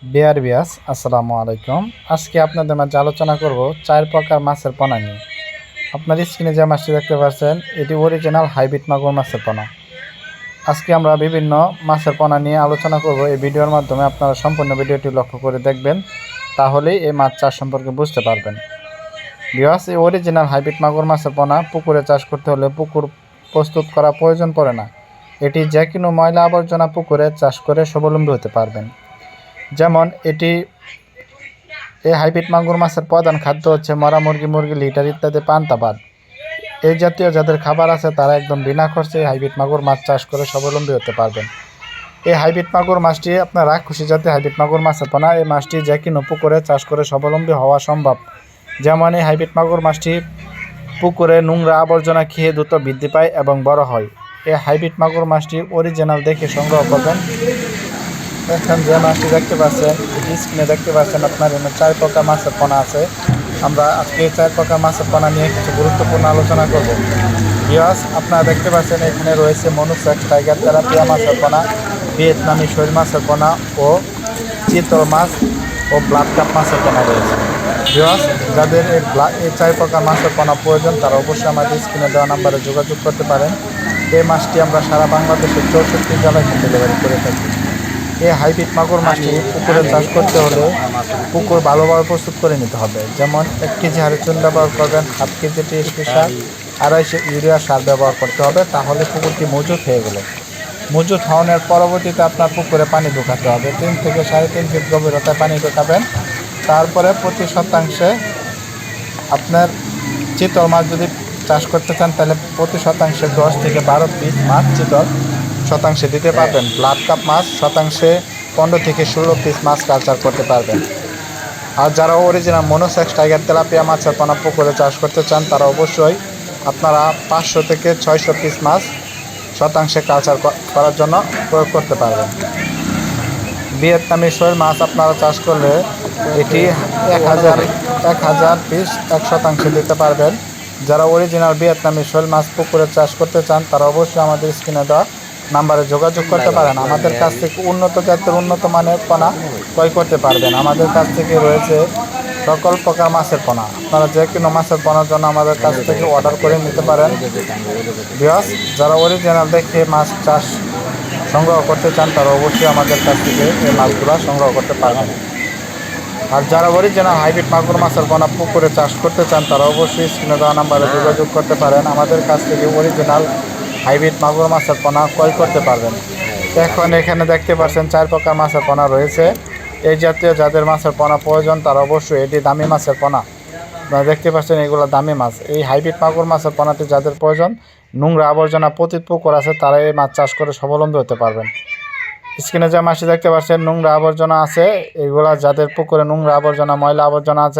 আসসালামু আলাইকুম। আজকে আপনাদের মাঝে আলোচনা করব 4 প্রকার মাছের পোনা নিয়ে। আপনার স্ক্রিনে যে মাছটি দেখতে পাচ্ছেন এটি অরিজিনাল হাইব্রিড মাগুর মাছের পোনা। আজকে আমরা বিভিন্ন মাছের পোনা নিয়ে আলোচনা করব। এই ভিডিওর মাধ্যমে আপনারা সম্পূর্ণ ভিডিওটি লক্ষ্য করে দেখবেন, তাহলেই এই মাছ চাষ সম্পর্কে বুঝতে পারবেন। ভিউয়ার্স, এই অরিজিনাল হাইব্রিড মাগুর মাছের পোনা পুকুরে চাষ করতে হলে পুকুর প্রস্তুত করা প্রয়োজন পড়ে না। এটি যে কোনো ময়লা আবর্জনা পুকুরে চাষ করে স্বাবলম্বী হতে পারবেন। যেমন এই হাইব্রিড মাগুর মাছের প্রধান খাদ্য হচ্ছে মরা মুরগি, লিটার ইত্যাদি পান্তা ভাত। এই জাতীয় যাদের খাবার আছে তারা একদম বিনা খরচে হাইব্রিড মাগুর মাছ চাষ করে স্বাবলম্বী হতে পারবেন। এই হাইব্রিড মাগুর মাছটি আপনারা খুশি জাতীয় হাইব্রিড মাগুর মাছের পোনা, এই মাছটি যে কোনো পুকুরে চাষ করে স্বাবলম্বী হওয়া সম্ভব। যেমন এই হাইব্রিড মাগুর মাছটি পুকুরে নোংরা আবর্জনা খেয়ে দ্রুত বৃদ্ধি পায় এবং বড় হয়। এই হাইব্রিড মাগুর মাছটি অরিজিনাল দেখে সংগ্রহ করবেন। এখন যে মাছটি দেখতে পাচ্ছেন, স্ক্রিনে দেখতে পাচ্ছেন আপনার এখানে 4 প্রকার মাছের পোনা আছে। আমরা আজকে 4 প্রকার মাছের পোনা নিয়ে কিছু গুরুত্বপূর্ণ আলোচনা করব। ভিউয়ার্স, আপনারা দেখতে পাচ্ছেন এখানে রয়েছে মনুসেক্স টাইগার তেলাপিয়া মাছের পোনা, ভিয়েতনামি শৈল মাছের পোনা ও চিতল মাছ ও ব্লাড কাপ মাছের পোনা রয়েছে। ভিউয়ার্স, যাদের এই 4 প্রকার মাছের পোনা প্রয়োজন তারা অবশ্যই আমাদের স্ক্রিনে দেওয়া নাম্বারে যোগাযোগ করতে পারেন। এই মাছটি আমরা সারা বাংলাদেশের 64 জেলায় ডেলিভারি করে থাকি। এই হাইব্রিড মাগুর মাছটি পুকুরে চাষ করতে হলে পুকুর ভালোভাবে প্রস্তুত করে নিতে হবে। যেমন 1 কেজি হারে চুন ব্যবহার করবেন, 1/2 কেজি টিএসপি সার, 250 ইউরিয়া সার ব্যবহার করতে হবে। তাহলে পুকুরটি মজুত হয়ে গেল। মজুত হওয়ার পরবর্তীতে আপনার পুকুরে পানি ঢোকাতে হবে। 3 থেকে 3.5 ফিট গভীরতায় পানি ঢোকাবেন। তারপরে প্রতি শতাংশে আপনার চিতল মাছ যদি চাষ করতে চান তাহলে প্রতি শতাংশে 10 থেকে 12 পিস মাছ চিতল শতাংশে দিতে পারবেন। ব্লাড কাপ মাছ শতাংশে 15 থেকে 16 পিস মাছ কালচার করতে পারবেন। আর যারা অরিজিনাল মনোসেক্স টাইগার তেলাপিয়া মাছের পোনা পুকুরে চাষ করতে চান তারা অবশ্যই আপনারা 500 থেকে 600 পিস মাছ শতাংশে কালচার করার জন্য প্রয়োগ করতে পারবেন। ভিয়েতনামি শৈল মাছ আপনারা চাষ করলে এটি 1000 পিস 1 শতাংশে দিতে পারবেন। যারা অরিজিনাল ভিয়েতনামি শৈল মাছ পুকুরে চাষ করতে চান তারা অবশ্যই আমাদের স্ক্রিনে দেওয়া নাম্বারে যোগাযোগ করতে পারেন। আমাদের কাছ থেকে উন্নত জাতের উন্নত মানের পোনা ক্রয় করতে পারবেন। আমাদের কাছ থেকে রয়েছে সকল প্রকার মাছের পোনা। আপনারা যে কোনো মাছের পোনার জন্য আমাদের কাছ থেকে অর্ডার করে নিতে পারেন। ভিউয়ার্স, যারা অরিজিনাল দেখে মাছ চাষ সংগ্রহ করতে চান তারা অবশ্যই আমাদের কাছ থেকে এই মাছগুলো সংগ্রহ করতে পারবেন। আর যারা অরিজিনাল হাইব্রিড মাগুর মাছের পোনা পুকুরে চাষ করতে চান তারা অবশ্যই স্ক্রিনে দেওয়া নাম্বারে যোগাযোগ করতে পারেন। আমাদের কাছ থেকে অরিজিনাল হাইব্রিড মাগুর মাছের পোনা ক্রয় করতে পারবেন। এখন এখানে দেখতে পাচ্ছেন 4 প্রকার মাছের পোনা রয়েছে। এই জাতীয় যাদের মাছের পোনা প্রয়োজন তারা অবশ্যই এটি দামি মাছের পোনা। আপনারা দেখতে পাচ্ছেন এগুলো দামি মাছ। এই হাইব্রিড মাগুর মাছের পোনাটি যাদের প্রয়োজন, নোংরা আবর্জনা পতিত পুকুর আছে, তারা এই মাছ চাষ করে স্বাবলম্বী হতে পারবেন। স্ক্রিনে যে মাছটি দেখতে পাচ্ছেন নোংরা আবর্জনা আছে, এগুলা যাদের পুকুরে নোংরা আবর্জনা ময়লা আবর্জনা আছে